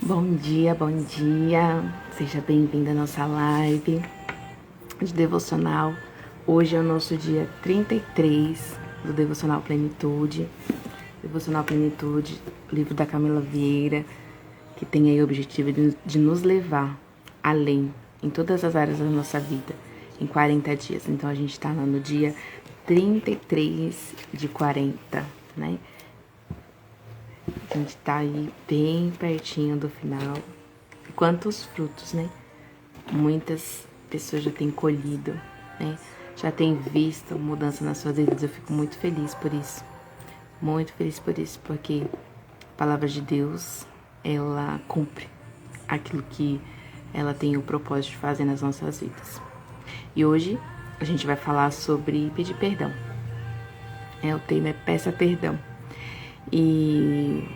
Bom dia, bom dia. Seja bem-vindo à nossa live de devocional. Hoje é o nosso dia 33 do Devocional Plenitude. Devocional Plenitude, livro da Camila Vieira, que tem aí o objetivo de nos levar além em todas as áreas da nossa vida em 40 dias. Então a gente está no dia 33 de 40, né? A gente tá aí bem pertinho do final. E quantos frutos, né? Muitas pessoas já têm colhido, né? Já têm visto mudança nas suas vidas. Eu fico muito feliz por isso. Muito feliz por isso, porque a palavra de Deus, ela cumpre aquilo que ela tem o propósito de fazer nas nossas vidas. E hoje a gente vai falar sobre pedir perdão. O tema é peça perdão. E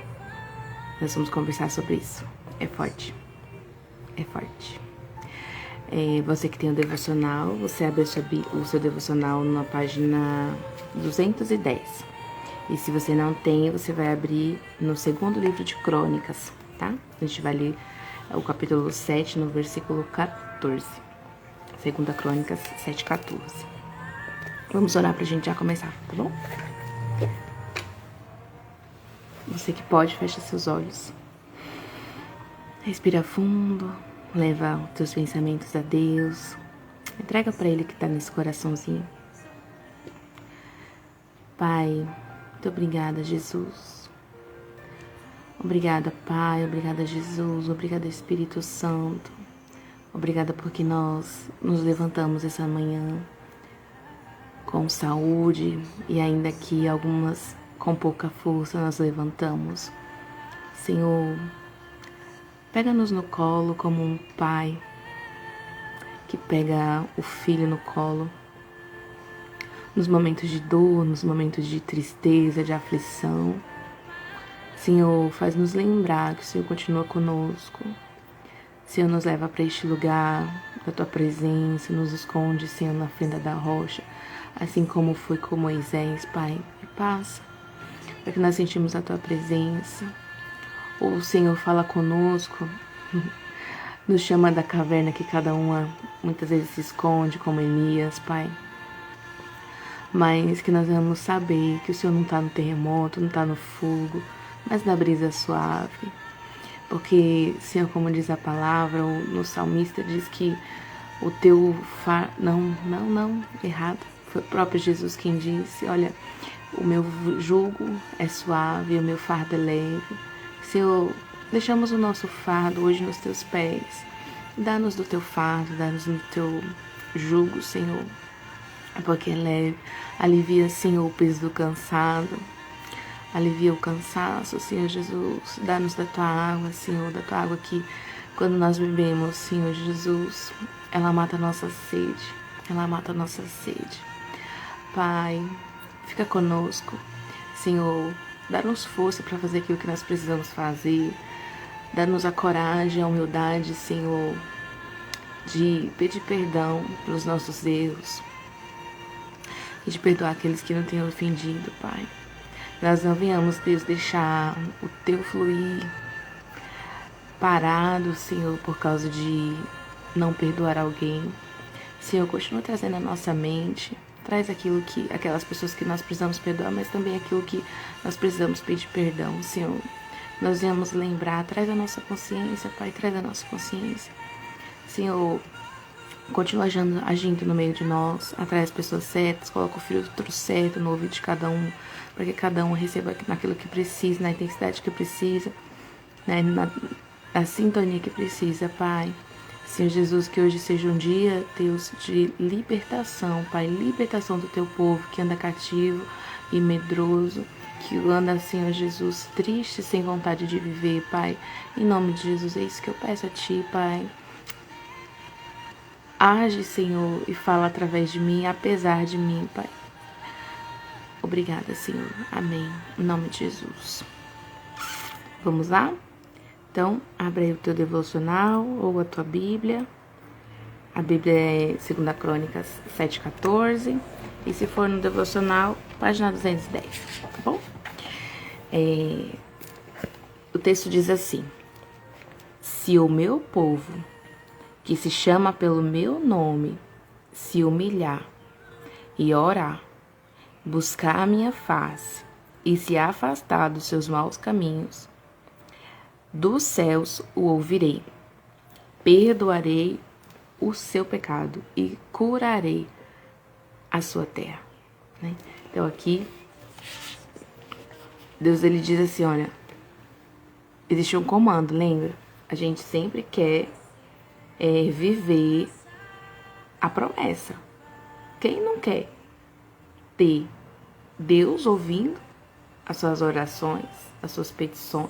nós vamos conversar sobre isso. É forte. É forte. Você que tem o devocional, você abre o seu devocional na página 210. E se você não tem, você vai abrir no segundo livro de Crônicas, tá? A gente vai ler o capítulo 7, no versículo 14. Segunda Crônicas 7:14. Vamos orar pra gente já começar, tá bom? Você que pode, fecha seus olhos. Respira fundo, leva os teus pensamentos a Deus. Entrega para Ele que está nesse coraçãozinho. Pai, muito obrigada, Jesus. Obrigada, Pai. Obrigada, Jesus. Obrigada, Espírito Santo. Obrigada porque nós nos levantamos essa manhã com saúde e ainda que algumas com pouca força nós levantamos. Senhor, pega-nos no colo como um pai que pega o filho no colo, nos momentos de dor, nos momentos de tristeza, de aflição. Senhor, faz-nos lembrar que o Senhor continua conosco. Senhor, nos leva para este lugar da Tua presença, nos esconde, Senhor, na fenda da rocha, assim como foi com Moisés, Pai, e passa, para que nós sentimos a Tua presença. O Senhor fala conosco, nos chama da caverna que cada uma muitas vezes se esconde, como Elias, Pai. Mas que nós vamos saber que o Senhor não está no terremoto, não está no fogo, mas na brisa suave. Porque, Senhor, como diz a palavra, no salmista diz que o teu errado. Foi o próprio Jesus quem disse, olha, o meu jugo é suave, o meu fardo é leve. Senhor, deixamos o nosso fardo hoje nos teus pés. Dá-nos do teu fardo, dá-nos do teu jugo, Senhor, porque é leve. Alivia, Senhor, o peso do cansado. Alivia o cansaço, Senhor Jesus. Dá-nos da tua água, Senhor, da tua água que quando nós bebemos, Senhor Jesus, ela mata a nossa sede. Ela mata a nossa sede. Pai, fica conosco, Senhor. Dá-nos força para fazer aquilo que nós precisamos fazer. Dá-nos a coragem, a humildade, Senhor, de pedir perdão pelos nossos erros e de perdoar aqueles que não tenham ofendido, Pai. Nós não venhamos, Deus, deixar o Teu fluir parado, Senhor, por causa de não perdoar alguém. Senhor, continua trazendo a nossa mente. Traz aquelas pessoas que nós precisamos perdoar, mas também aquilo que nós precisamos pedir perdão, Senhor. Nós viemos lembrar, traz a nossa consciência, Pai, traz a nossa consciência. Senhor, continua agindo no meio de nós, atrai as pessoas certas, coloca o filtro certo no ouvido de cada um, para que cada um receba naquilo que precisa, na intensidade que precisa, né, na sintonia que precisa, Pai. Senhor Jesus, que hoje seja um dia, Deus, de libertação, Pai, libertação do Teu povo que anda cativo e medroso, que anda, Senhor Jesus, triste, sem vontade de viver, Pai. Em nome de Jesus, é isso que eu peço a Ti, Pai. Age, Senhor, e fala através de mim, apesar de mim, Pai. Obrigada, Senhor. Amém. Em nome de Jesus. Vamos lá? Então, abre aí o teu devocional ou a tua Bíblia. A Bíblia é 2 Crônicas 7:14. E se for no devocional, página 210, tá bom? O texto diz assim: Se o meu povo, que se chama pelo meu nome, se humilhar e orar, buscar a minha face e se afastar dos seus maus caminhos, dos céus o ouvirei, perdoarei o seu pecado e curarei a sua terra. Né? Então aqui, Deus ele diz assim, olha, existe um comando, lembra? A gente sempre quer viver a promessa. Quem não quer ter Deus ouvindo as suas orações, as suas petições,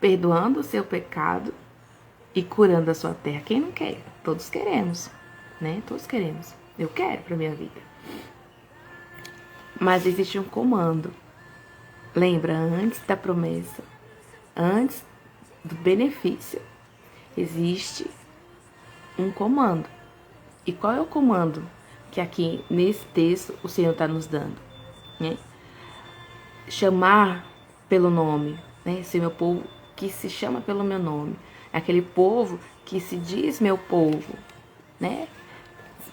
perdoando o seu pecado e curando a sua terra? Quem não quer? Todos queremos, né? Todos queremos. Eu quero para minha vida. Mas existe um comando. Lembra, antes da promessa, antes do benefício, existe um comando. E qual é o comando que aqui nesse texto o Senhor está nos dando? Né? Chamar pelo nome, né? Esse meu povo que se chama pelo meu nome. É aquele povo que se diz meu povo, né?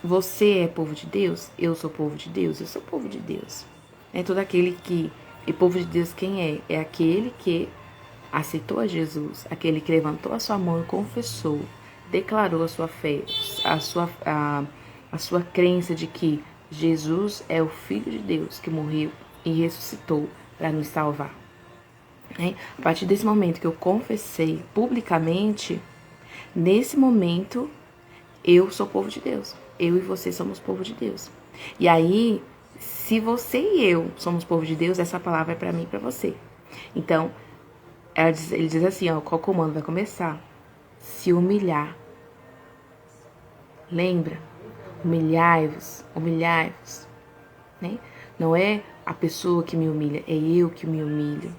Você é povo de Deus? Eu sou povo de Deus? Eu sou povo de Deus. É todo aquele que... E povo de Deus quem é? É aquele que aceitou a Jesus, aquele que levantou a sua mão e confessou, declarou a sua fé, a sua crença de que Jesus é o Filho de Deus que morreu e ressuscitou para nos salvar. A partir desse momento que eu confessei publicamente, nesse momento eu sou povo de Deus. Eu e você somos povo de Deus. E aí, se você e eu somos povo de Deus, essa palavra é para mim e para você. Então, ele diz assim, ó, qual comando vai começar? Se humilhar. Lembra? Humilhai-vos, humilhai-vos. Né? Não é a pessoa que me humilha, é eu que me humilho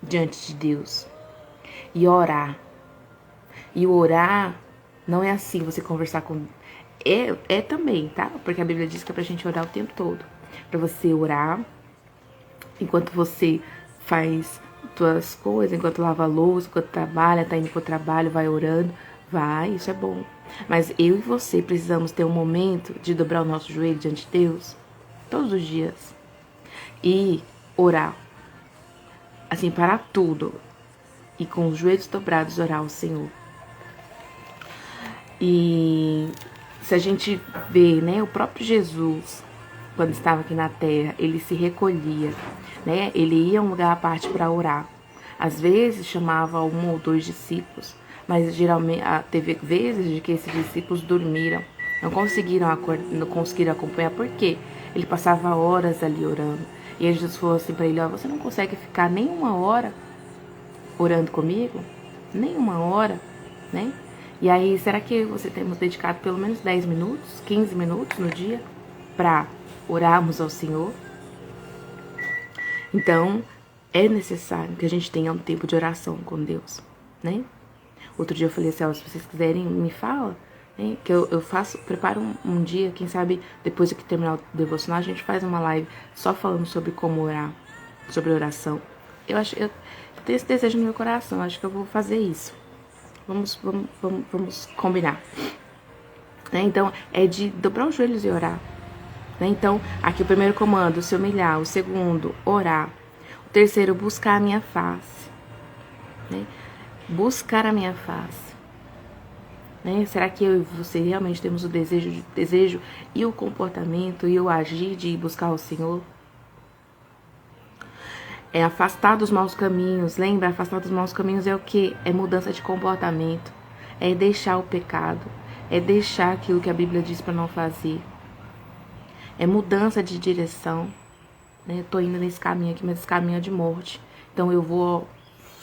diante de Deus. E orar. E orar não é assim, você conversar com... É também, tá? Porque a Bíblia diz que é pra gente orar o tempo todo. Pra você orar enquanto você faz tuas coisas, enquanto lava a louça, enquanto trabalha, tá indo pro trabalho, vai orando. Vai, isso é bom. Mas eu e você precisamos ter um momento de dobrar o nosso joelho diante de Deus. Todos os dias. E orar. Assim, parar tudo. E com os joelhos dobrados orar ao Senhor. E se a gente vê, né, o próprio Jesus, quando estava aqui na terra, ele se recolhia, né? Ele ia a um lugar à parte para orar. Às vezes chamava 1 ou 2 discípulos, mas geralmente teve vezes de que esses discípulos dormiram, não conseguiram acompanhar, porque ele passava horas ali orando. E aí Jesus falou assim para ele, ó, você não consegue ficar nem 1 hora orando comigo? Nem 1 hora, né? E aí, será que você temos dedicado pelo menos 10 minutos, 15 minutos no dia para orarmos ao Senhor? Então, é necessário que a gente tenha um tempo de oração com Deus, né? Outro dia eu falei assim, ó, se vocês quiserem, me fala, né? Que eu preparo um dia, quem sabe depois que terminar o devocional, a gente faz uma live só falando sobre como orar, sobre oração. Eu tenho esse desejo no meu coração, acho que eu vou fazer isso. Vamos combinar. Né? Então, é de dobrar os joelhos e orar. Né? Então, aqui o primeiro comando, se humilhar. O segundo, orar. O terceiro, buscar a minha face. Né? Buscar a minha face. Né? Será que eu e você realmente temos o desejo e o comportamento e o agir de buscar o Senhor? É afastar dos maus caminhos. Lembra? Afastar dos maus caminhos é o quê? É mudança de comportamento. É deixar o pecado. É deixar aquilo que a Bíblia diz para não fazer. É mudança de direção. Né? Eu tô indo nesse caminho aqui, mas esse caminho é de morte. Então eu vou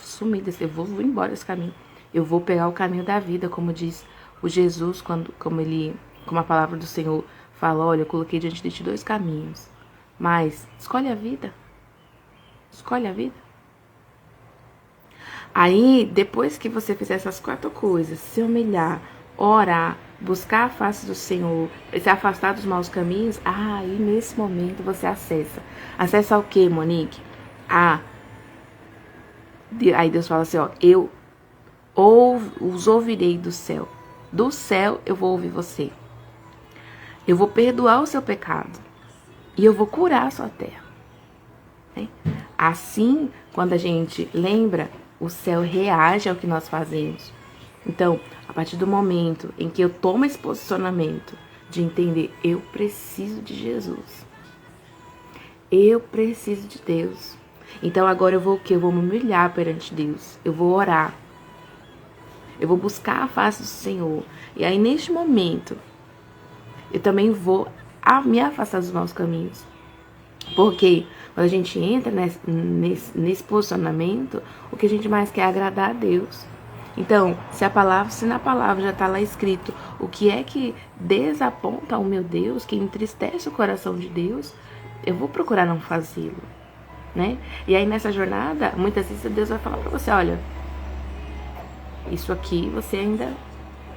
sumir desse, eu vou embora desse caminho. Eu vou pegar o caminho da vida, como diz o Jesus, como a palavra do Senhor fala, olha, eu coloquei diante de ti 2 caminhos. Mas escolhe a vida. Escolhe a vida. Aí, depois que você fizer essas 4 coisas, se humilhar, orar, buscar a face do Senhor, se afastar dos maus caminhos, aí nesse momento você acessa. Acessa o que, Monique? Aí Deus fala assim, ó, eu os ouvirei do céu. Do céu eu vou ouvir você. Eu vou perdoar o seu pecado. E eu vou curar a sua terra. Né? Assim, quando a gente lembra, o céu reage ao que nós fazemos. Então, a partir do momento em que eu tomo esse posicionamento de entender, eu preciso de Jesus. Eu preciso de Deus. Então agora eu vou o quê? Eu vou me humilhar perante Deus. Eu vou orar. Eu vou buscar a face do Senhor. E aí, neste momento, eu também vou me afastar dos maus caminhos. Porque quando a gente entra nesse posicionamento, o que a gente mais quer é agradar a Deus. Então, se na palavra já está lá escrito o que é que desaponta ao meu Deus, que entristece o coração de Deus, eu vou procurar não fazê-lo, né? E aí nessa jornada, muitas vezes Deus vai falar para você, olha, isso aqui você ainda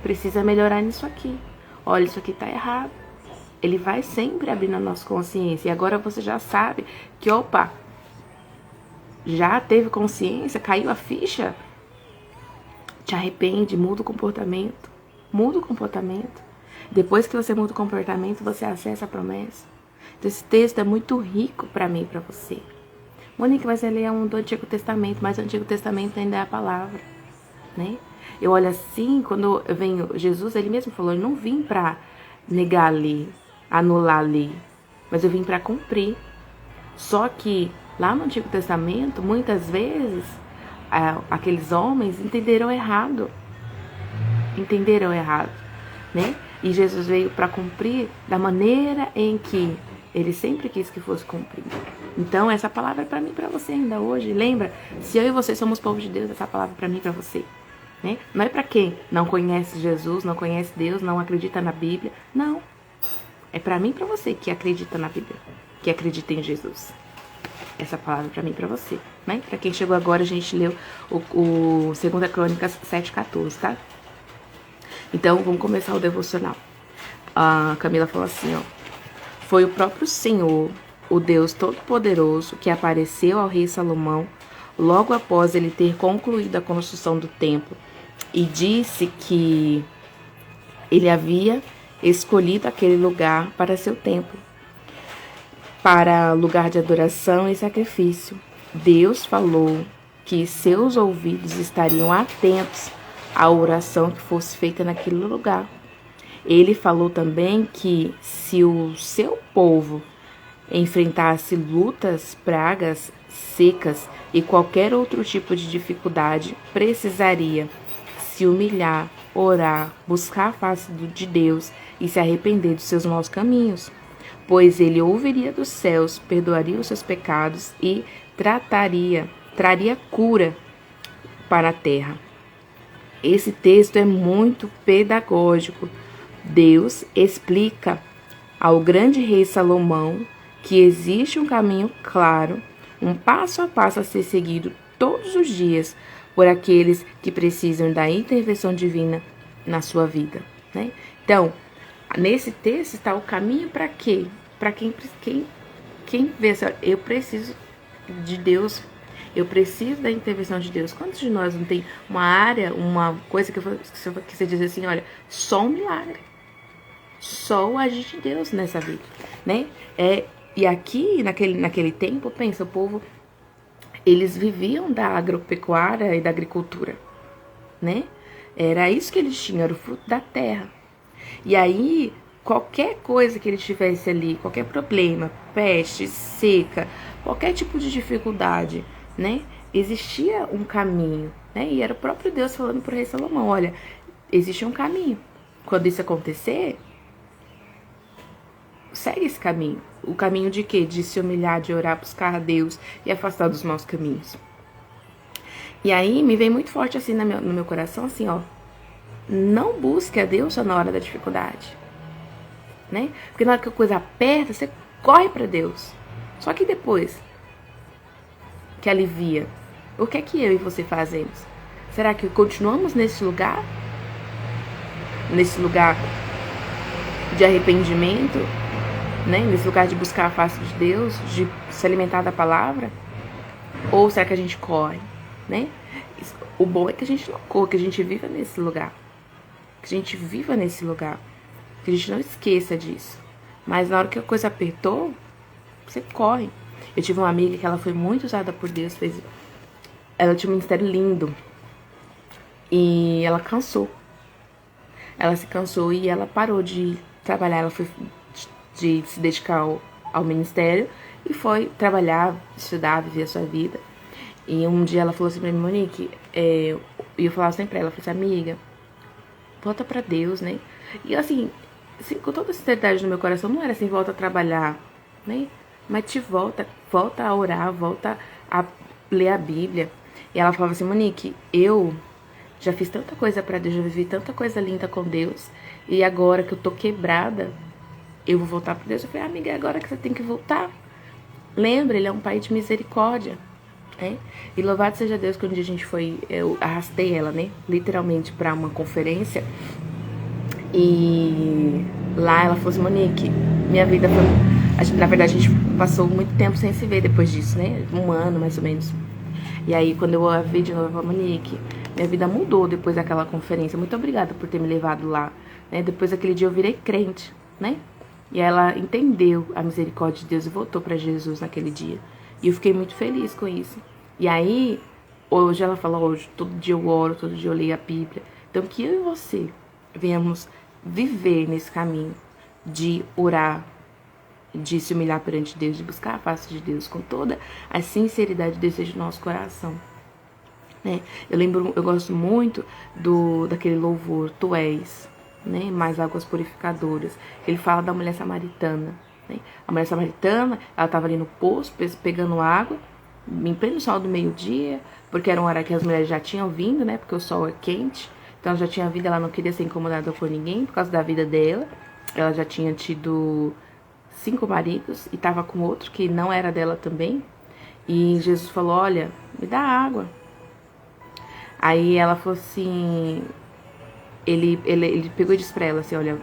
precisa melhorar nisso aqui. Olha, isso aqui tá errado. Ele vai sempre abrir na nossa consciência. E agora você já sabe que, opa, já teve consciência, caiu a ficha. Te arrepende, muda o comportamento. Muda o comportamento. Depois que você muda o comportamento, você acessa a promessa. Então esse texto é muito rico para mim e para você. Monique, mas ele é um do Antigo Testamento, mas o Antigo Testamento ainda é a palavra, né? Eu olho assim, quando eu venho, Jesus, ele mesmo falou, eu não vim para negar a lei, anular a lei, mas eu vim para cumprir. Só que lá no Antigo Testamento, muitas vezes, aqueles homens entenderam errado, né? E Jesus veio para cumprir da maneira em que ele sempre quis que fosse cumprido. Então, essa palavra é para mim e para você ainda hoje. Lembra? Se eu e você somos povo de Deus, essa palavra é para mim e para você. Né? Não é para quem não conhece Jesus, não conhece Deus, não acredita na Bíblia. Não. É para mim e para você que acredita na Bíblia, que acredita em Jesus. Essa palavra é para mim e para você. Né? Para quem chegou agora, a gente leu o 2 Crônicas 7,14, tá? Então, vamos começar o devocional. A Camila falou assim, ó. Foi o próprio Senhor, o Deus Todo-Poderoso, que apareceu ao rei Salomão logo após ele ter concluído a construção do templo e disse que ele havia escolhido aquele lugar para seu templo, para lugar de adoração e sacrifício. Deus falou que seus ouvidos estariam atentos à oração que fosse feita naquele lugar. Ele falou também que se o seu povo enfrentasse lutas, pragas, secas e qualquer outro tipo de dificuldade, precisaria se humilhar, orar, buscar a face de Deus e se arrepender dos seus maus caminhos, pois ele ouviria dos céus, perdoaria os seus pecados e traria cura para a terra. Esse texto é muito pedagógico. Deus explica ao grande rei Salomão que existe um caminho claro, um passo a passo a ser seguido todos os dias por aqueles que precisam da intervenção divina na sua vida, né? Então, nesse texto está o caminho para quê? Para quem vê assim, eu preciso de Deus, eu preciso da intervenção de Deus. Quantos de nós não tem uma área, uma coisa que você diz assim, olha, só um milagre, só o agir de Deus nessa vida, né? E aqui, naquele tempo, pensa, o povo, eles viviam da agropecuária e da agricultura, né? Era isso que eles tinham, era o fruto da terra. E aí, qualquer coisa que eles tivessem ali, qualquer problema, peste, seca, qualquer tipo de dificuldade, né? Existia um caminho, né? E era o próprio Deus falando para o rei Salomão, olha, existe um caminho. Quando isso acontecer, segue esse caminho. O caminho de quê? De se humilhar, de orar, buscar a Deus e afastar dos maus caminhos. E aí me vem muito forte assim no meu coração, assim, ó. Não busque a Deus só na hora da dificuldade, né? Porque na hora que a coisa aperta, você corre para Deus. Só que depois que alivia, o que é que eu e você fazemos? Será que continuamos nesse lugar? Nesse lugar de arrependimento, né? Nesse lugar de buscar a face de Deus, de se alimentar da palavra? Ou será que a gente corre, né? O bom é que a gente não corra, que a gente viva nesse lugar. Que a gente viva nesse lugar. Que a gente não esqueça disso. Mas na hora que a coisa apertou, você corre. Eu tive uma amiga que ela foi muito usada por Deus. Ela tinha um ministério lindo. E ela cansou. Ela se cansou e ela parou de trabalhar. Ela foi de se dedicar ao ministério. E foi trabalhar, estudar, viver a sua vida. E um dia ela falou assim pra mim, Monique, e eu falava sempre pra ela, falei assim, amiga, volta pra Deus, né? E assim, com toda a sinceridade no meu coração, não era assim, volta a trabalhar, né? Mas volta a orar, volta a ler a Bíblia. E ela falava assim, Monique, eu já fiz tanta coisa pra Deus, já vivi tanta coisa linda com Deus, e agora que eu tô quebrada, eu vou voltar pra Deus. Eu falei, amiga, é agora que você tem que voltar. Lembra, Ele é um Pai de misericórdia. E louvado seja Deus que um dia a gente foi, eu arrastei ela, né, literalmente pra uma conferência, e lá ela falou assim, Monique, minha vida foi, na verdade a gente passou muito tempo sem se ver depois disso, né, 1 ano mais ou menos, e aí quando eu a vi de novo, eu falei, Monique, minha vida mudou depois daquela conferência, muito obrigada por ter me levado lá, né, depois daquele dia eu virei crente, né, e ela entendeu a misericórdia de Deus e voltou pra Jesus naquele dia. E eu fiquei muito feliz com isso. E aí, hoje ela fala, hoje, todo dia eu oro, todo dia eu leio a Bíblia. Então, que eu e você venhamos viver nesse caminho de orar, de se humilhar perante Deus, de buscar a face de Deus com toda a sinceridade de desejo do nosso coração. Né? Eu gosto muito daquele louvor, Tu és, né? Mais águas purificadoras. Ele fala da mulher samaritana. A mulher samaritana, ela estava ali no poço, pegando água, em pleno sol do meio-dia, porque era uma hora que as mulheres já tinham vindo, né? Porque o sol é quente, então ela já tinha vindo, ela não queria ser incomodada por ninguém, por causa da vida dela. Ela já tinha tido 5 maridos e estava com outro que não era dela também. E Jesus falou, olha, me dá água. Aí ela falou assim, ele pegou e disse pra ela assim, olha,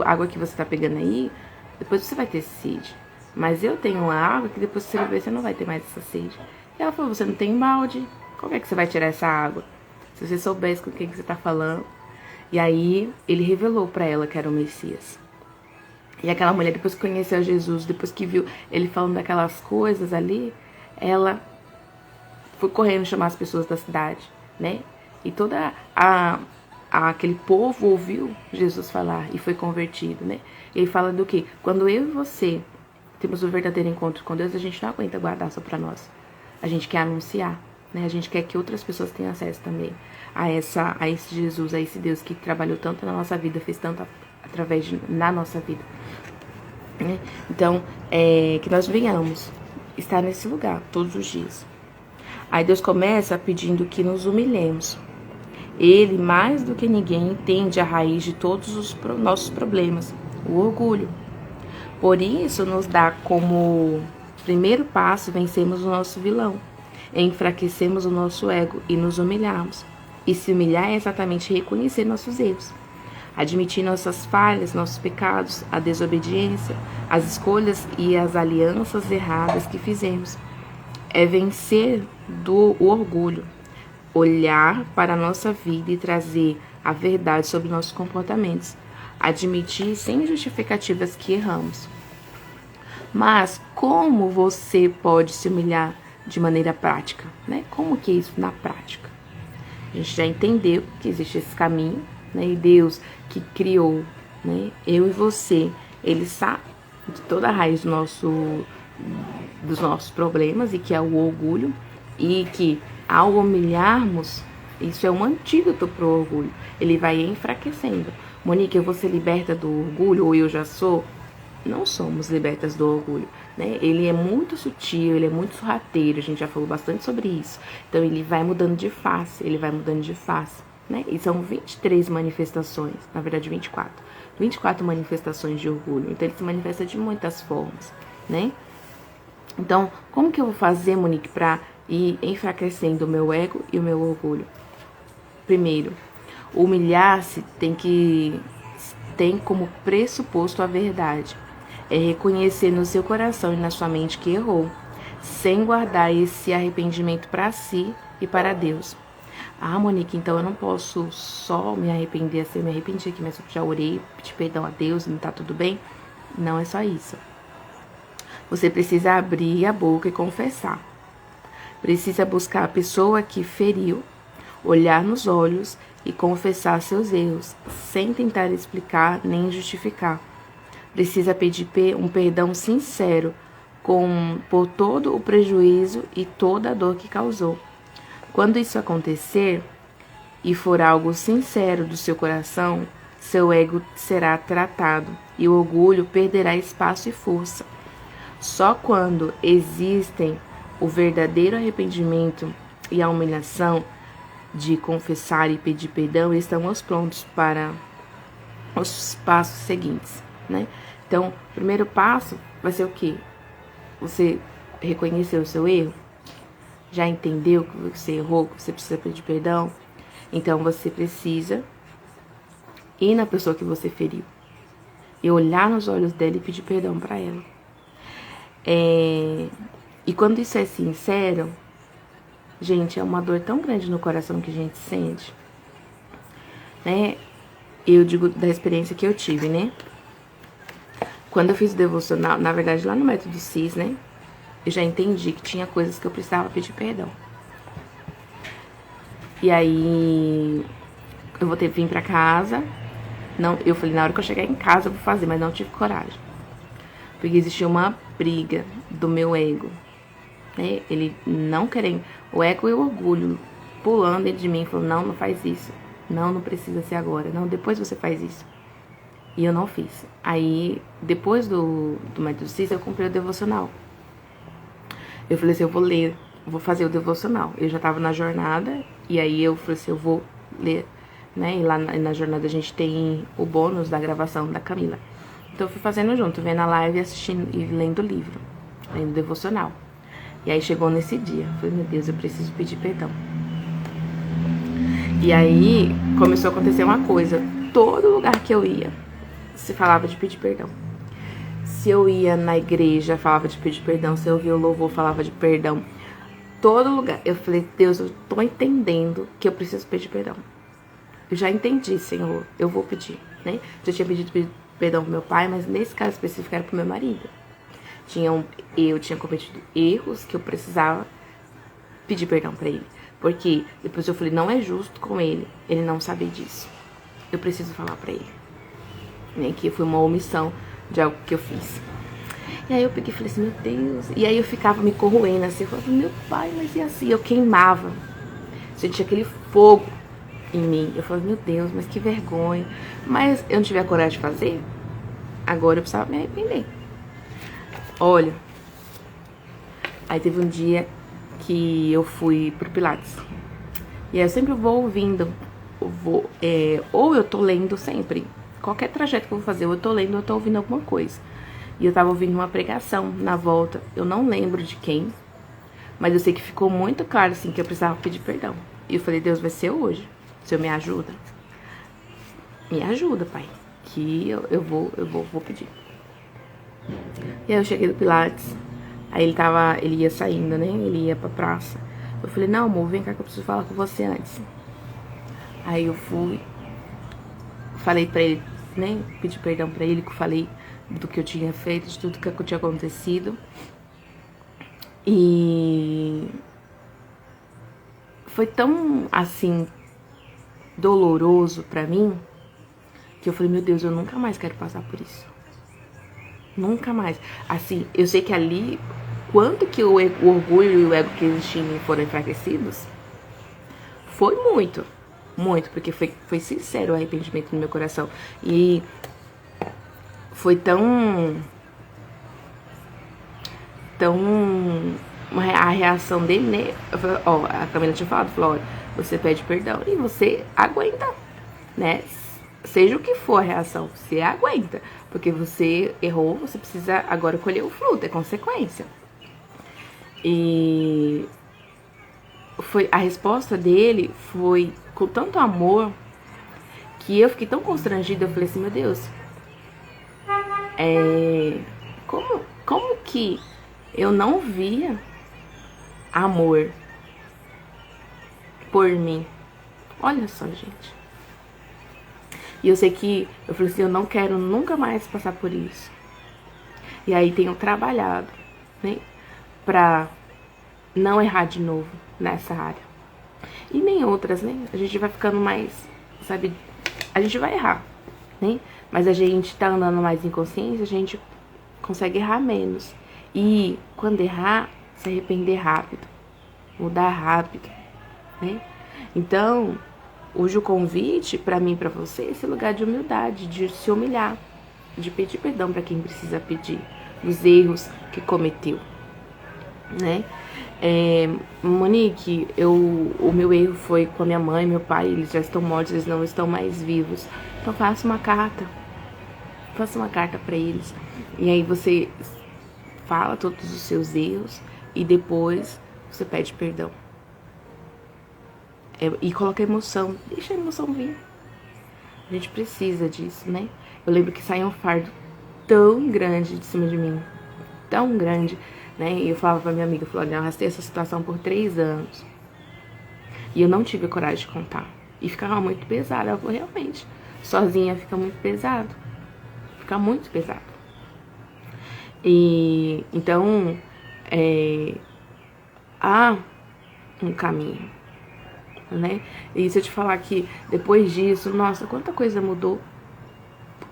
a água que você tá pegando aí, depois você vai ter sede. Mas eu tenho uma água que depois que você beber, você não vai ter mais essa sede. E ela falou, você não tem balde, como é que você vai tirar essa água? Se você soubesse com quem que você tá falando. E aí, ele revelou pra ela que era o Messias. E aquela mulher, depois que conheceu Jesus, depois que viu ele falando daquelas coisas ali, ela foi correndo chamar as pessoas da cidade, né? E toda aquele povo ouviu Jesus falar e foi convertido, né? E ele fala do quê? Quando eu e você temos um verdadeiro encontro com Deus, a gente não aguenta guardar só pra nós. A gente quer anunciar, né? A gente quer que outras pessoas tenham acesso também a esse Jesus, a esse Deus que trabalhou tanto na nossa vida, fez tanto na nossa vida. Né? Então, que nós venhamos estar nesse lugar todos os dias. Aí Deus começa pedindo que nos humilhemos. Ele, mais do que ninguém, entende a raiz de todos os nossos problemas, o orgulho. Por isso, nos dá como primeiro passo vencermos o nosso vilão, enfraquecemos o nosso ego e nos humilharmos. E se humilhar é exatamente reconhecer nossos erros, admitir nossas falhas, nossos pecados, a desobediência, as escolhas e as alianças erradas que fizemos. É vencer o orgulho, olhar para a nossa vida e trazer a verdade sobre nossos comportamentos, admitir sem justificativas que erramos. Mas como você pode se humilhar de maneira prática, né? Como que é isso na prática? A gente já entendeu que existe esse caminho, né? E Deus que criou, né? Eu e você, Ele sabe de toda a raiz dos nossos problemas, e que é o orgulho, e que ao humilharmos, isso é um antídoto para o orgulho. Ele vai enfraquecendo. Monique, eu vou ser liberta do orgulho, ou eu já sou? Não somos libertas do orgulho, né? Ele é muito sutil, ele é muito sorrateiro, a gente já falou bastante sobre isso. Então ele vai mudando de face, né? E são 23 manifestações, na verdade 24 manifestações de orgulho. Então ele se manifesta de muitas formas, né? Então, como que eu vou fazer, Monique, para ir enfraquecendo o meu ego e o meu orgulho? Primeiro, humilhar-se tem como pressuposto a verdade. É reconhecer no seu coração e na sua mente que errou, sem guardar esse arrependimento para si e para Deus. Ah, Monique, então eu não posso só me arrepender, assim, eu me arrependi aqui, mas eu já orei, pedi perdão a Deus, não tá tudo bem? Não é só isso. Você precisa abrir a boca e confessar. Precisa buscar a pessoa que feriu, olhar nos olhos e confessar seus erros, sem tentar explicar nem justificar. Precisa pedir um perdão sincero por todo o prejuízo e toda a dor que causou. Quando isso acontecer e for algo sincero do seu coração, seu ego será tratado e o orgulho perderá espaço e força. Só quando existem o verdadeiro arrependimento e a humilhação de confessar e pedir perdão, estamos prontos para os passos seguintes, né? Então, o primeiro passo vai ser o quê? Você reconheceu o seu erro? Já entendeu que você errou, que você precisa pedir perdão? Então, você precisa ir na pessoa que você feriu e olhar nos olhos dela e pedir perdão para ela. E quando isso é sincero, gente, é uma dor tão grande no coração que a gente sente, né? Eu digo da experiência que eu tive, né? Quando eu fiz o devocional, na verdade lá no método CIS, né? Eu já entendi que tinha coisas que eu precisava pedir perdão. E aí, eu vou ter que vir pra casa. Não, eu falei, na hora que eu chegar em casa eu vou fazer, mas não tive coragem. Porque existia uma briga do meu ego, né? Ele não querendo, o ego e o orgulho pulando dentro de mim, falando, não, não faz isso. Não precisa ser agora. Não, depois você faz isso. E eu não fiz. Aí, depois do método CIS, eu comprei o devocional. Eu falei assim, eu vou ler, vou fazer o devocional. Eu já tava na jornada, e aí eu falei assim, eu vou ler, né? E lá na jornada a gente tem o bônus da gravação da Camila. Então eu fui fazendo junto, vendo a live, assistindo e lendo o livro, lendo o devocional. E aí chegou nesse dia, eu falei, meu Deus, eu preciso pedir perdão. E aí começou a acontecer uma coisa, todo lugar que eu ia, se falava de pedir perdão. Se eu ia na igreja, falava de pedir perdão. Se eu ouvia o louvor, falava de perdão. Todo lugar. Eu falei, Deus, eu tô entendendo que eu preciso pedir perdão. Eu já entendi, Senhor, eu vou pedir, né? Já tinha pedido perdão pro meu pai, mas nesse caso específico era pro meu marido. Eu tinha cometido erros que eu precisava pedir perdão pra ele. Porque depois eu falei, não é justo com ele não saber disso. Eu preciso falar pra ele. Né? Que foi uma omissão de algo que eu fiz. E aí eu peguei e falei assim, meu Deus. E aí eu ficava me corroendo assim, eu falava, meu pai, mas e assim? Eu queimava. Sentia aquele fogo em mim. Eu falava, meu Deus, mas que vergonha. Mas eu não tive a coragem de fazer. Agora eu precisava me arrepender. Olha. Aí teve um dia que eu fui pro Pilates. E aí eu sempre vou ouvindo. Ou eu tô lendo sempre. Qualquer trajeto que eu vou fazer, eu tô lendo, eu tô ouvindo alguma coisa. E eu tava ouvindo uma pregação na volta. Eu não lembro de quem, mas eu sei que ficou muito claro, assim, que eu precisava pedir perdão. E eu falei, Deus, vai ser hoje. O Senhor me ajuda? Me ajuda, Pai. Que eu vou pedir. E aí eu cheguei do Pilates. Aí ele ia saindo, né? Ele ia pra praça. Eu falei, não, amor, vem cá que eu preciso falar com você antes. Aí eu fui. Falei pra ele, né, pedi perdão pra ele, que eu falei do que eu tinha feito, de tudo que tinha acontecido. E foi tão, assim, doloroso pra mim, que eu falei, meu Deus, eu nunca mais quero passar por isso. Nunca mais. Assim, eu sei que ali, quanto que o orgulho e o ego que existia em mim foram enfraquecidos, foi muito. Muito, porque foi sincero o arrependimento no meu coração. E foi tão a reação dele, né? Ó, a Camila tinha falado, falou, olha, você pede perdão e você aguenta, né? Seja o que for a reação, você aguenta. Porque você errou, você precisa agora colher o fruto, é consequência. E a resposta dele foi com tanto amor que eu fiquei tão constrangida. Eu falei assim, meu Deus, como que eu não via amor por mim. Olha só, gente. E eu sei que, eu falei assim, eu não quero nunca mais passar por isso. E aí tenho trabalhado, né, pra não errar de novo nessa área. E nem outras, né? A gente vai ficando mais, sabe, a gente vai errar, né? Mas a gente tá andando mais em consciência, a gente consegue errar menos. E quando errar, se arrepender rápido, mudar rápido, né? Então, hoje o convite pra mim e pra você é esse lugar de humildade, de se humilhar, de pedir perdão pra quem precisa pedir, dos erros que cometeu, né? Monique, o meu erro foi com a minha mãe e meu pai, eles já estão mortos, eles não estão mais vivos. Então faça uma carta pra eles. E aí você fala todos os seus erros e depois você pede perdão. E coloca emoção, deixa a emoção vir. A gente precisa disso, né? Eu lembro que saiu um fardo tão grande de cima de mim, tão grande, né? E eu falava pra minha amiga, eu falava, olha, eu arrastei essa situação por 3 anos. E eu não tive coragem de contar. E ficava muito pesado. Eu falei, realmente, sozinha fica muito pesado. Fica muito pesado. E então, há um caminho, né? E se eu te falar que depois disso, nossa, quanta coisa mudou.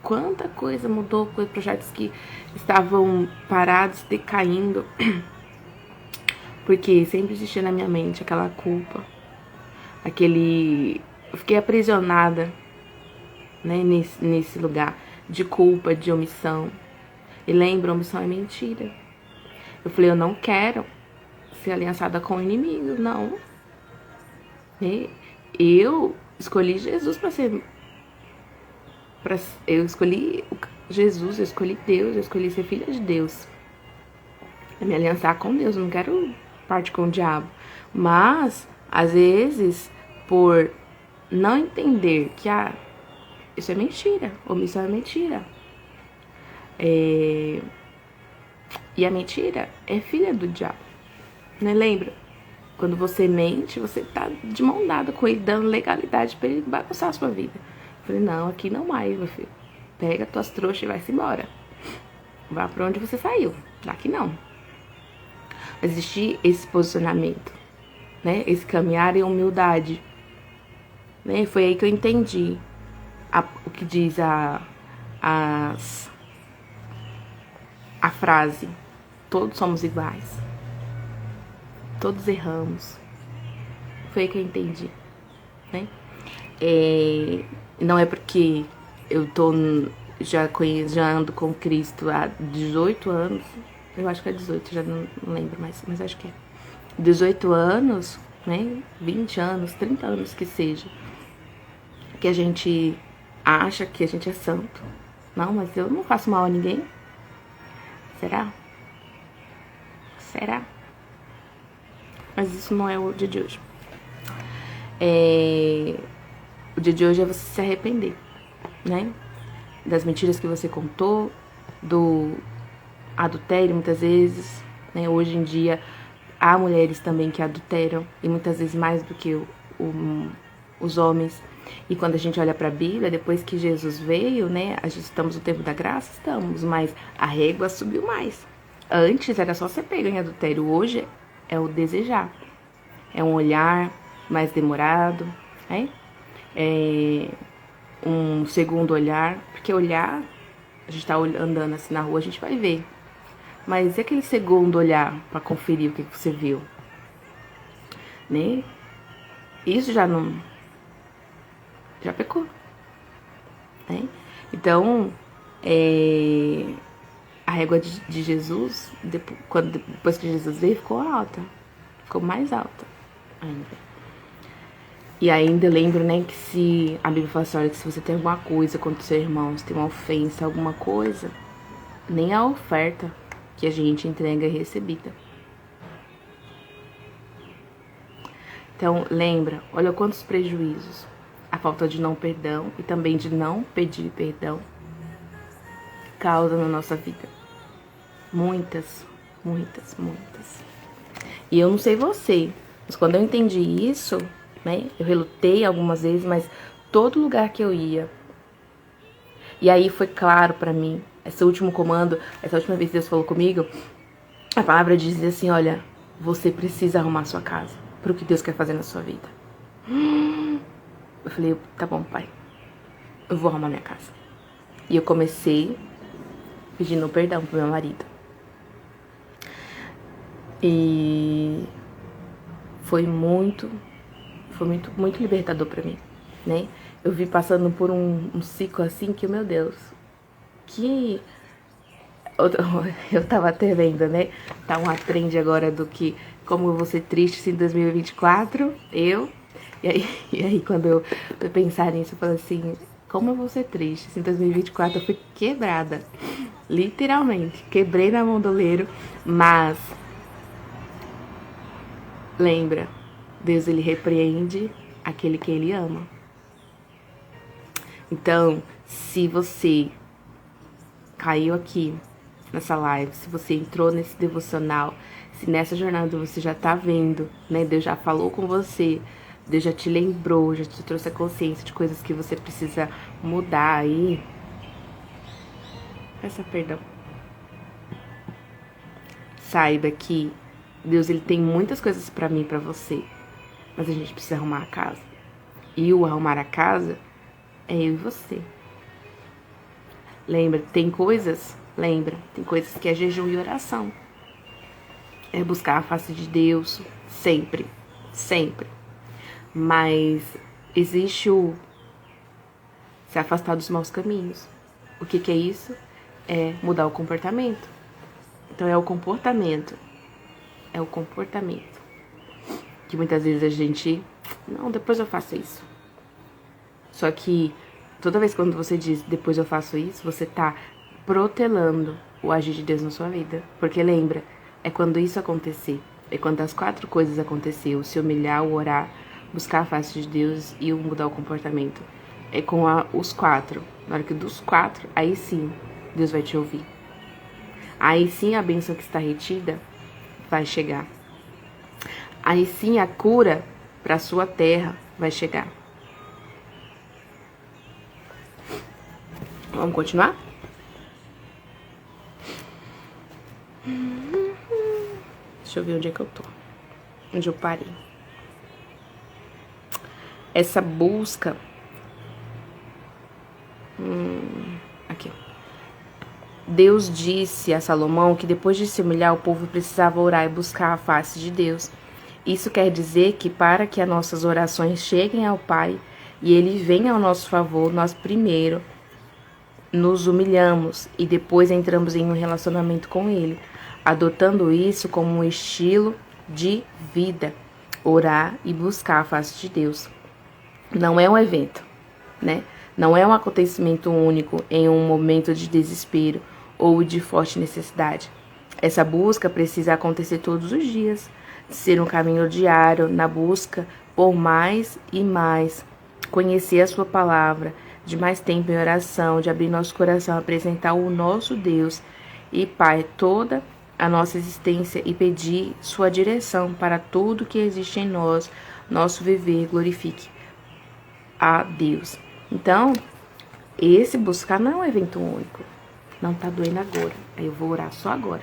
Quanta coisa mudou com projetos que estavam parados, decaindo. Porque sempre existia na minha mente aquela culpa, eu fiquei aprisionada, né, nesse lugar de culpa, de omissão. E lembra, omissão é mentira. Eu falei, eu não quero ser aliançada com o inimigo, não. Eu escolhi Jesus para ser... eu escolhi Jesus, eu escolhi Deus, eu escolhi ser filha de Deus. É me aliançar com Deus, eu não quero parte com o diabo. Mas, às vezes, por não entender que isso é mentira, omissão é mentira. E a mentira é filha do diabo. Né? Lembra? Quando você mente, você tá de mão dada com ele, dando legalidade pra ele bagunçar a sua vida. Eu falei, não, aqui não mais, meu filho. Pega tuas trouxas e vai-se embora. Vá pra onde você saiu. Daqui não. Existir esse posicionamento, né? Esse caminhar em humildade. Né? Foi aí que eu entendi o que diz a frase: todos somos iguais, todos erramos. Foi aí que eu entendi, né? Não é porque eu já ando com Cristo há 18 anos, eu acho que é 18, já não lembro mais, mas acho que é 18 anos, né? 20 anos, 30 anos que seja, que a gente acha que a gente é santo. Não, mas eu não faço mal a ninguém. Será? Será? Mas isso não é o dia de hoje. O dia de hoje é você se arrepender, né? Das mentiras que você contou, do adultério muitas vezes, né? Hoje em dia há mulheres também que adulteram, e muitas vezes mais do que os homens. E quando a gente olha para a Bíblia, depois que Jesus veio, né? Estamos no tempo da graça, estamos, mas a régua subiu mais. Antes era só ser pego em adultério, hoje é o desejar. É um olhar mais demorado, né? É um segundo olhar, porque olhar, a gente tá andando assim na rua, a gente vai ver. Mas e aquele segundo olhar para conferir o que você viu? Né? Isso já não... já pecou, né? Então, a régua de Jesus, depois que Jesus veio, ficou alta. Ficou mais alta ainda. E ainda lembro, né, que se a Bíblia fala assim, olha, que se você tem alguma coisa contra o seu irmão, se tem uma ofensa, alguma coisa, nem a oferta que a gente entrega é recebida. Então, lembra, olha quantos prejuízos a falta de não perdão e também de não pedir perdão causa na nossa vida. Muitas, muitas, muitas. E eu não sei você, mas quando eu entendi isso, né? Eu relutei algumas vezes, mas todo lugar que eu ia. E aí foi claro pra mim, esse último comando, essa última vez que Deus falou comigo, a palavra dizia assim, olha, você precisa arrumar sua casa pro que Deus quer fazer na sua vida. Eu falei, tá bom, pai, eu vou arrumar minha casa. E eu comecei pedindo perdão pro meu marido. E foi muito libertador pra mim, né? Eu vi passando por um ciclo assim que, meu Deus, que... Eu tava até vendo, né? Tá uma trend agora do que como eu vou ser triste em 2024, e aí quando eu pensar nisso, eu falo assim, como eu vou ser triste? Em 2024 eu fui quebrada, literalmente, quebrei na mão do oleiro, mas lembra, Deus ele repreende aquele que ele ama. Então, se você caiu aqui nessa live, se você entrou nesse devocional, se nessa jornada você já tá vendo, né, Deus já falou com você, Deus já te lembrou, já te trouxe a consciência de coisas que você precisa mudar aí, peça perdão. Saiba que Deus ele tem muitas coisas pra mim e pra você, mas a gente precisa arrumar a casa. E o arrumar a casa é eu e você. Lembra, tem coisas que é jejum e oração. É buscar a face de Deus, sempre, sempre. Mas existe o se afastar dos maus caminhos. O que é isso? É mudar o comportamento. Então é o comportamento. É o comportamento. Que muitas vezes a gente... Não, depois eu faço isso. Só que toda vez quando você diz, depois eu faço isso, você tá protelando o agir de Deus na sua vida. Porque lembra, é quando isso acontecer, é quando as 4 coisas acontecer, o se humilhar, o orar, buscar a face de Deus e o mudar o comportamento. É com os 4. Na hora que dos 4, aí sim, Deus vai te ouvir. Aí sim a bênção que está retida vai chegar. Aí sim a cura para sua terra vai chegar. Vamos continuar? Deixa eu ver onde é que eu tô. Onde eu parei. Essa busca... Aqui. Deus disse a Salomão que depois de se humilhar, o povo precisava orar e buscar a face de Deus. Isso quer dizer que para que as nossas orações cheguem ao Pai e Ele venha ao nosso favor, nós primeiro nos humilhamos e depois entramos em um relacionamento com Ele, adotando isso como um estilo de vida, orar e buscar a face de Deus. Não é um evento, né? Não é um acontecimento único em um momento de desespero ou de forte necessidade. Essa busca precisa acontecer todos os dias, ser um caminho diário na busca por mais e mais, conhecer a sua palavra, de mais tempo em oração, de abrir nosso coração, apresentar o nosso Deus e Pai toda a nossa existência e pedir sua direção para tudo que existe em nós, nosso viver glorifique a Deus. Então, esse buscar não é um evento único. Não tá doendo agora. Aí eu vou orar só agora.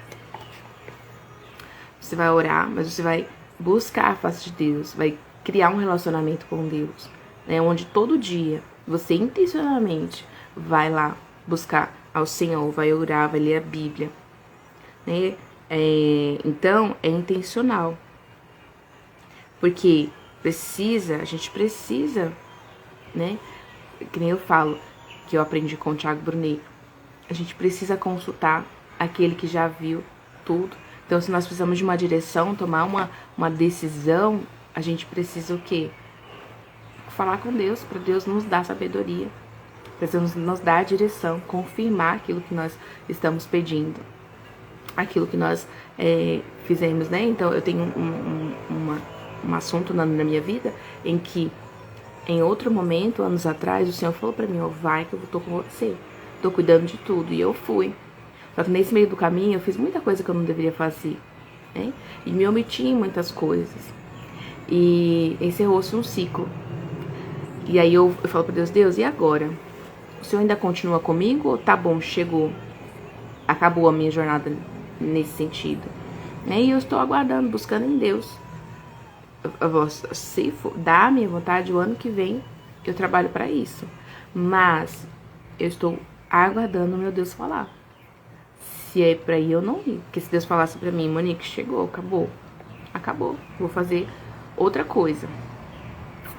Você vai orar, mas você vai buscar a face de Deus, vai criar um relacionamento com Deus, né? Onde todo dia você intencionalmente vai lá buscar ao Senhor, vai orar, vai ler a Bíblia, né? Então, é intencional. Porque a gente precisa, né? Que nem eu falo, que eu aprendi com o Thiago Brunet. A gente precisa consultar aquele que já viu tudo. Então, se nós precisamos de uma direção, tomar uma decisão, a gente precisa o quê? Falar com Deus, para Deus nos dar sabedoria, para Deus nos dar a direção, confirmar aquilo que nós estamos pedindo, aquilo que nós fizemos, né? Então, eu tenho um assunto na minha vida em que, em outro momento, anos atrás, o Senhor falou para mim, vai que eu tô com você, tô cuidando de tudo, e eu fui. Só que nesse meio do caminho eu fiz muita coisa que eu não deveria fazer, né? E me omiti em muitas coisas. E encerrou-se um ciclo. E aí eu falo para Deus, Deus, e agora? O Senhor ainda continua comigo ou tá bom, chegou? Acabou a minha jornada nesse sentido. E eu estou aguardando, buscando em Deus. Se for, dá a minha vontade, o ano que vem eu trabalho para isso. Mas eu estou aguardando o meu Deus falar. Se é pra ir, eu não ir. Porque se Deus falasse pra mim, Monique, chegou, acabou. Acabou. Vou fazer outra coisa.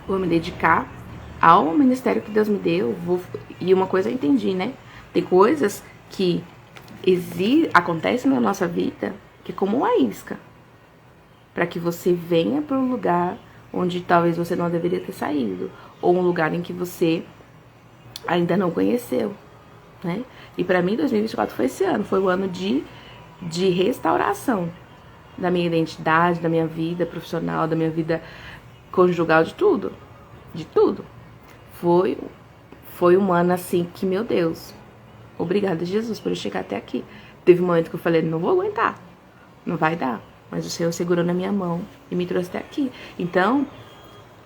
Vou me dedicar ao ministério que Deus me deu. E uma coisa eu entendi, né? Tem coisas que acontecem na nossa vida que é como uma isca. Para que você venha para um lugar onde talvez você não deveria ter saído. Ou um lugar em que você ainda não conheceu, né? E para mim 2024 foi esse ano, foi o ano de restauração da minha identidade, da minha vida profissional, da minha vida conjugal, de tudo, foi um ano assim que, meu Deus, obrigada Jesus por eu chegar até aqui. Teve um momento que eu falei, não vou aguentar, não vai dar, mas o Senhor segurou na minha mão e me trouxe até aqui. Então,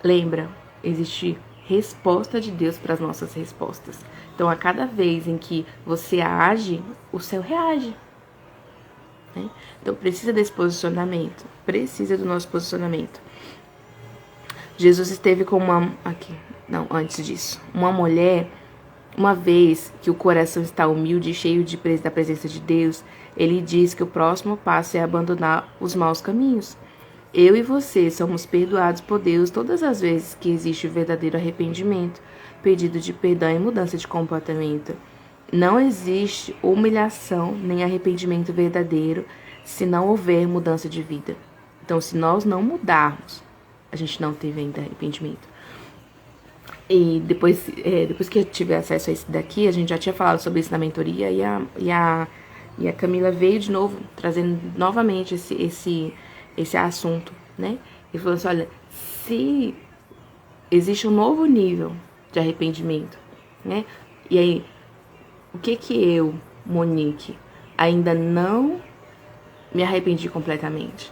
lembra, existe resposta de Deus para as nossas respostas. Então, a cada vez em que você age, o céu reage. Né? Então, precisa desse posicionamento. Precisa do nosso posicionamento. Jesus esteve com antes disso. Uma mulher, uma vez que o coração está humilde e cheio da presença de Deus, ele diz que o próximo passo é abandonar os maus caminhos. Eu e você somos perdoados por Deus todas as vezes que existe o verdadeiro arrependimento, pedido de perdão e mudança de comportamento. Não existe humilhação nem arrependimento verdadeiro se não houver mudança de vida. Então, se nós não mudarmos, a gente não teve ainda arrependimento. E depois que eu tive acesso a esse daqui, a gente já tinha falado sobre isso na mentoria e a Camila veio de novo, trazendo novamente esse assunto, né? E falou assim, olha, se existe um novo nível de arrependimento, né? E aí, o que eu, Monique, ainda não me arrependi completamente?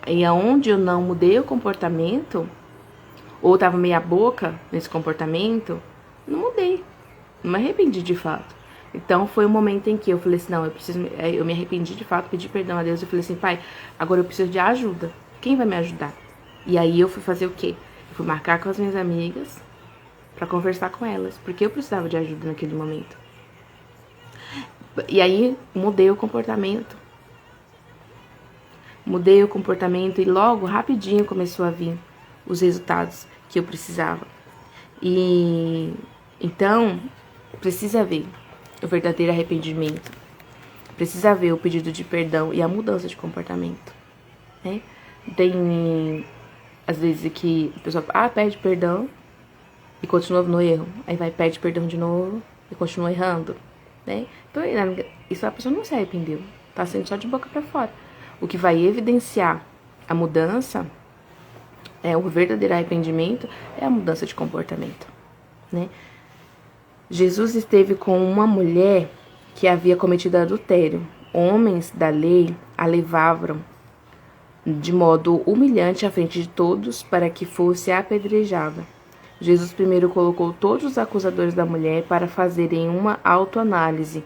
E aonde eu não mudei o comportamento, ou tava meia boca nesse comportamento, não mudei, não me arrependi de fato. Então foi um momento em que eu falei assim, não, eu me arrependi de fato, pedi perdão a Deus, eu falei assim, pai, agora eu preciso de ajuda, quem vai me ajudar? E aí eu fui fazer o quê? Eu fui marcar com as minhas amigas pra conversar com elas, porque eu precisava de ajuda naquele momento. E aí mudei o comportamento. E logo, rapidinho, começou a vir os resultados que eu precisava. E então, precisa ver o verdadeiro arrependimento. Precisa ver o pedido de perdão e a mudança de comportamento, né? Tem, às vezes, que a pessoa pede perdão e continua no erro. Aí pede perdão de novo e continua errando, né? Então, isso a pessoa não se arrependeu. Tá sendo só de boca pra fora. O que vai evidenciar a mudança, o verdadeiro arrependimento, é a mudança de comportamento, né? Jesus esteve com uma mulher que havia cometido adultério. Homens da lei a levavam de modo humilhante à frente de todos para que fosse apedrejada. Jesus primeiro colocou todos os acusadores da mulher para fazerem uma autoanálise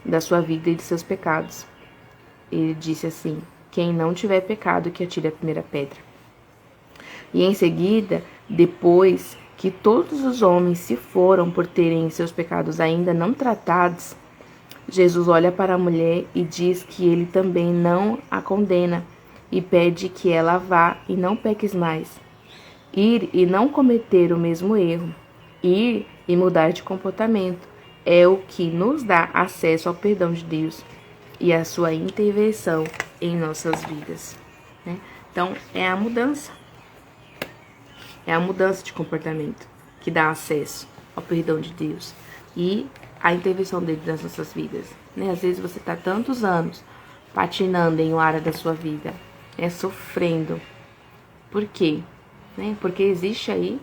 da sua vida e de seus pecados. Ele disse assim, quem não tiver pecado, que atire a primeira pedra. E em seguida, depois que todos os homens se foram por terem seus pecados ainda não tratados, Jesus olha para a mulher e diz que ele também não a condena e pede que ela vá e não peques mais. Ir e não cometer o mesmo erro, ir e mudar de comportamento é o que nos dá acesso ao perdão de Deus e a sua intervenção em nossas vidas, né? Então, é a mudança. É a mudança de comportamento que dá acesso ao perdão de Deus e a intervenção dele nas nossas vidas, né? Às vezes você está tantos anos patinando em uma área da sua vida, sofrendo. Por quê? Né? Porque existe aí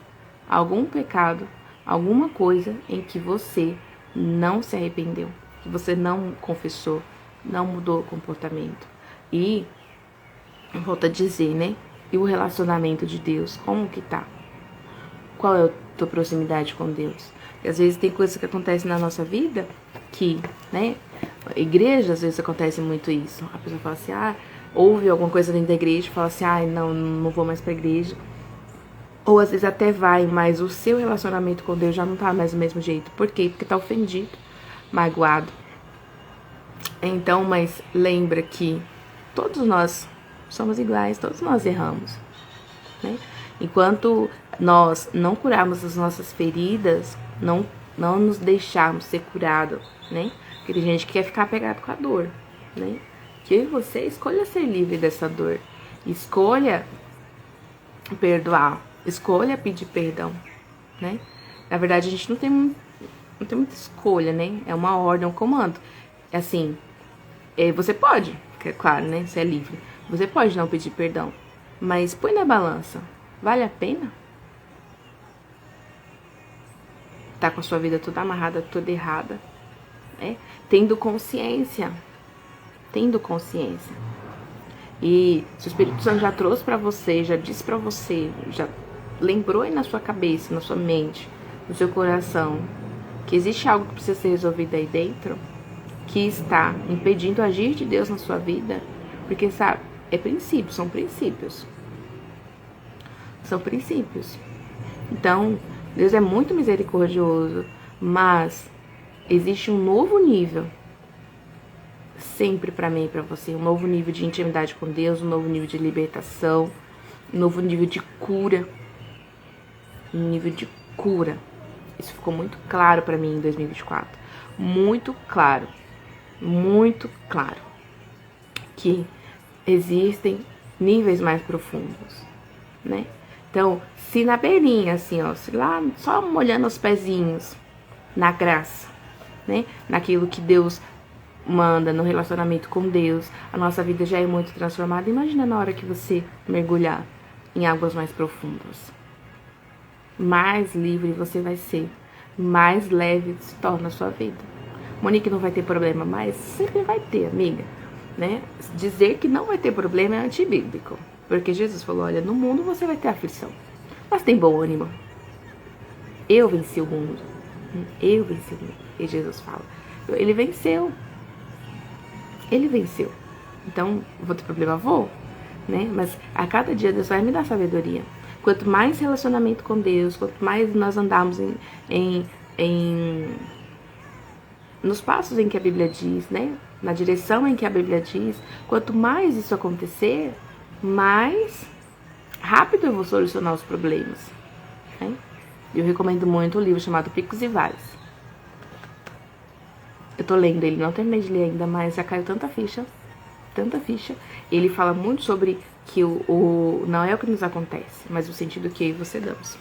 algum pecado, alguma coisa em que você não se arrependeu, que você não confessou, não mudou o comportamento. E, volto a dizer, né? E o relacionamento de Deus, como que tá? Qual é a tua proximidade com Deus? Porque às vezes tem coisas que acontecem na nossa vida que, né? Igreja, às vezes acontece muito isso. A pessoa fala assim, ouve alguma coisa dentro da igreja e fala assim, não vou mais pra igreja. Ou às vezes até vai, mas o seu relacionamento com Deus já não tá mais do mesmo jeito. Por quê? Porque tá ofendido, magoado. Então, mas lembra que todos nós somos iguais, todos nós erramos, né? Enquanto nós não curarmos as nossas feridas, não nos deixarmos ser curados, né? Porque tem gente que quer ficar apegado com a dor, né? Que eu e você escolha ser livre dessa dor. Escolha perdoar. Escolha pedir perdão, né? Na verdade, a gente não tem muita escolha, né? É uma ordem, um comando. É assim, você pode, claro, né? Você é livre. Você pode não pedir perdão, mas põe na balança. Vale a pena? Tá com a sua vida toda amarrada, toda errada, né? Tendo consciência. E se o Espírito Santo já trouxe pra você, já disse pra você, já lembrou aí na sua cabeça, na sua mente, no seu coração, que existe algo que precisa ser resolvido aí dentro, que está impedindo o agir de Deus na sua vida, porque, sabe, são princípios. São princípios. Então, Deus é muito misericordioso, mas existe um novo nível, sempre pra mim e pra você, um novo nível de intimidade com Deus, um novo nível de libertação, um novo nível de cura. Um nível de cura. Isso ficou muito claro pra mim em 2024. Muito claro. Muito claro. Que existem níveis mais profundos, né? Então, se na beirinha, assim, ó, se lá, só molhando os pezinhos na graça, né? Naquilo que Deus manda, no relacionamento com Deus, a nossa vida já é muito transformada. Imagina na hora que você mergulhar em águas mais profundas. Mais livre você vai ser, mais leve se torna a sua vida. Monique, não vai ter problema mais? Sempre vai ter, amiga, né? Dizer que não vai ter problema é antibíblico, porque Jesus falou, olha, no mundo você vai ter aflição, mas tem bom ânimo. Eu venci o mundo. Eu venci o mundo. E Jesus fala, ele venceu. Ele venceu. Então, vou ter problema? Vou, né? Mas a cada dia Deus vai me dar sabedoria. Quanto mais relacionamento com Deus, quanto mais nós andarmos nos passos em que a Bíblia diz, né? Na direção em que a Bíblia diz, quanto mais isso acontecer, mais rápido eu vou solucionar os problemas, né? Eu recomendo muito o livro chamado Picos e Vales. Eu tô lendo ele, não terminei de ler ainda, mas já caiu tanta ficha. Ele fala muito sobre que não é o que nos acontece, mas o sentido que eu e você damos,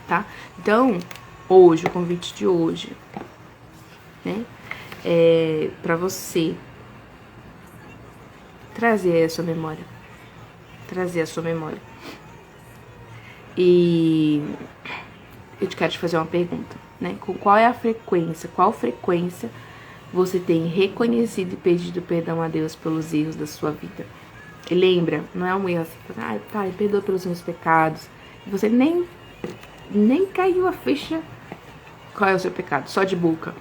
tá? Então, hoje, o convite de hoje, né, é pra você trazer a sua memória. E eu quero te fazer uma pergunta, né? Qual frequência você tem reconhecido e pedido perdão a Deus pelos erros da sua vida? E lembra, não é um erro assim, pai, perdoa pelos meus pecados. Você nem caiu a ficha. Qual é o seu pecado? Só de boca.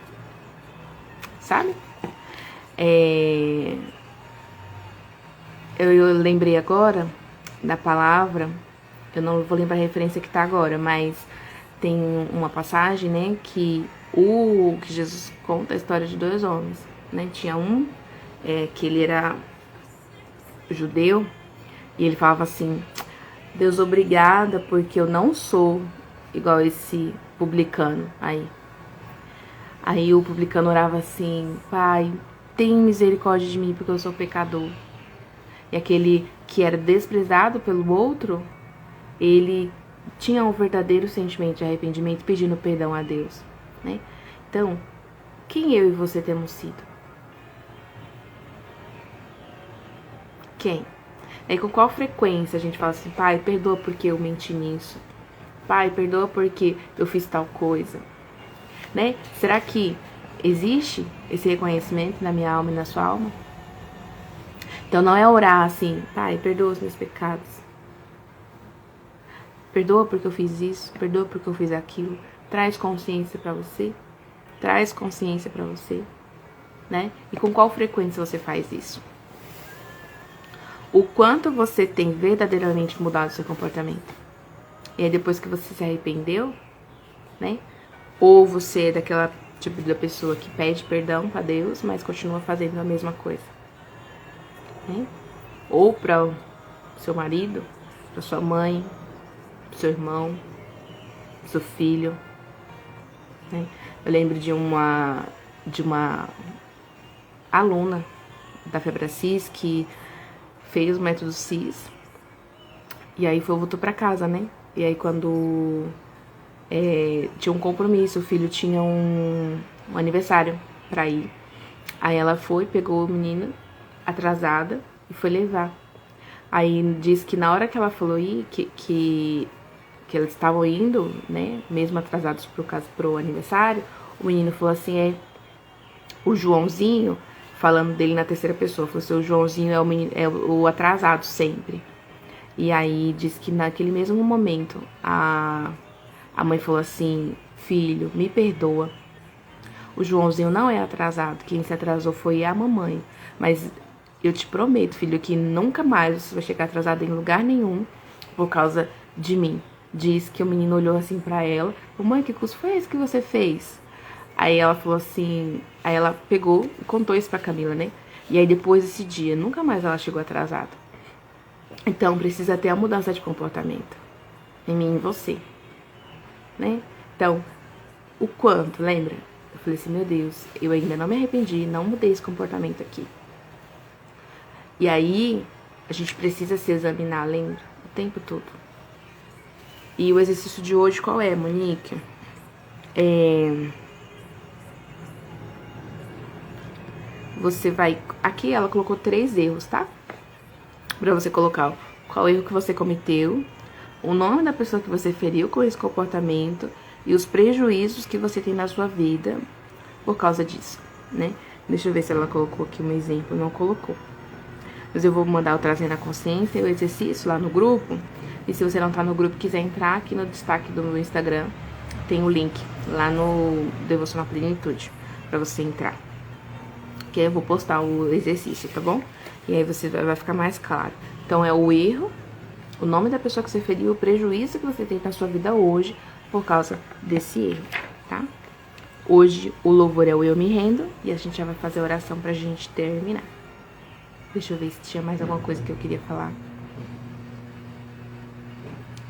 Sabe? Eu lembrei agora da palavra, eu não vou lembrar a referência que tá agora, mas tem uma passagem, né, que Jesus conta a história de dois homens, né? Tinha um que ele era judeu e ele falava assim, Deus, obrigada porque eu não sou igual esse publicano aí. Aí o publicano orava assim, pai, tem misericórdia de mim porque eu sou pecador. E aquele que era desprezado pelo outro, ele tinha um verdadeiro sentimento de arrependimento, pedindo perdão a Deus, né? Então, quem eu e você temos sido? Quem? E com qual frequência a gente fala assim, pai, perdoa porque eu menti nisso. Pai, perdoa porque eu fiz tal coisa, né? Será que existe esse reconhecimento na minha alma e na sua alma? Então não é orar assim, pai, perdoa os meus pecados. Perdoa porque eu fiz isso, perdoa porque eu fiz aquilo. Traz consciência pra você. Traz consciência pra você, né? E com qual frequência você faz isso? O quanto você tem verdadeiramente mudado o seu comportamento? E aí depois que você se arrependeu, né? Ou você é daquela tipo da pessoa que pede perdão pra Deus, mas continua fazendo a mesma coisa, né? Ou para o seu marido, para sua mãe, pro seu irmão, pro seu filho, né? Eu lembro de uma aluna da Febracis que fez o método CIS e aí voltou para casa, né? E aí quando tinha um compromisso, o filho tinha um aniversário pra ir. Aí ela foi, pegou o menino atrasada e foi levar. Aí disse que na hora que ela falou ir, que eles estavam indo, né, mesmo atrasados pro aniversário, o menino falou assim, o Joãozinho, falando dele na terceira pessoa, falou assim, o Joãozinho é o atrasado sempre. E aí disse que naquele mesmo momento a mãe falou assim, filho, me perdoa. O Joãozinho não é atrasado, quem se atrasou foi a mamãe. Mas eu te prometo, filho, que nunca mais você vai chegar atrasado em lugar nenhum por causa de mim. Diz que o menino olhou assim pra ela, mãe, que curso foi esse que você fez? Aí ela falou assim, aí ela pegou e contou isso pra Camila, né? E aí depois desse dia, nunca mais ela chegou atrasada. Então precisa ter a mudança de comportamento em mim e em você, né? Então, o quanto, lembra? Eu falei assim, meu Deus, eu ainda não me arrependi, não mudei esse comportamento aqui. E aí, a gente precisa se examinar, lembra? O tempo todo. E o exercício de hoje qual é, Monique? Você vai... Aqui ela colocou 3 erros, tá? Pra você colocar qual erro que você cometeu, o nome da pessoa que você feriu com esse comportamento e os prejuízos que você tem na sua vida por causa disso, né? Deixa eu ver se ela colocou aqui um exemplo. Não colocou. Mas eu vou mandar o Trazendo a Consciência e o exercício lá no grupo. E se você não tá no grupo e quiser entrar, aqui no destaque do meu Instagram tem o link lá no Devocional Plenitude pra você entrar. Que aí eu vou postar o exercício, tá bom? E aí você vai ficar mais claro. Então é o erro, o nome da pessoa que você feriu, o prejuízo que você tem na sua vida hoje por causa desse erro, tá? Hoje o louvor é o Eu Me Rendo e a gente já vai fazer a oração pra gente terminar. Deixa eu ver se tinha mais alguma coisa que eu queria falar.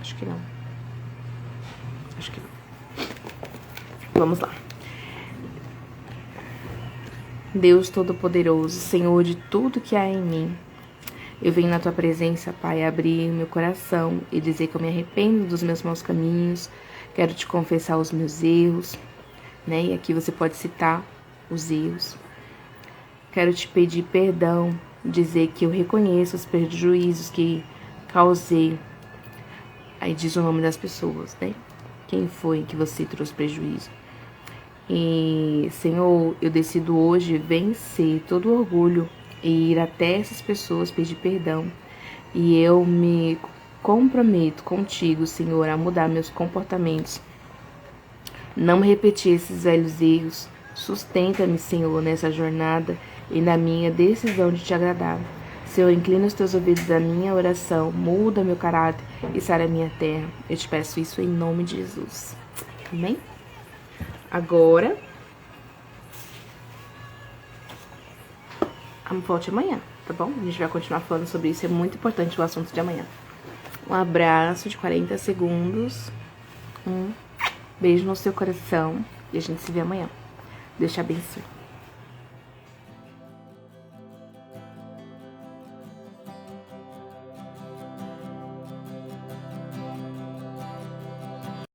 Acho que não. Acho que não. Vamos lá. Deus Todo-Poderoso, Senhor de tudo que há em mim, eu venho na Tua presença, Pai, abrir meu coração e dizer que eu me arrependo dos meus maus caminhos, quero Te confessar os meus erros, né? E aqui você pode citar os erros. Quero Te pedir perdão, dizer que eu reconheço os prejuízos que causei. Aí diz o nome das pessoas, né? Quem foi que você trouxe prejuízo? E, Senhor, eu decido hoje vencer todo o orgulho e ir até essas pessoas pedir perdão. E eu me comprometo contigo, Senhor, a mudar meus comportamentos. Não repetir esses velhos erros. Sustenta-me, Senhor, nessa jornada e na minha decisão de te agradar. Senhor, inclina os teus ouvidos à minha oração, muda meu caráter e sara a minha terra. Eu te peço isso em nome de Jesus. Amém? Agora, volte amanhã, tá bom? A gente vai continuar falando sobre isso, é muito importante o assunto de amanhã. Um abraço de 40 segundos, um beijo no seu coração e a gente se vê amanhã. Deus te abençoe.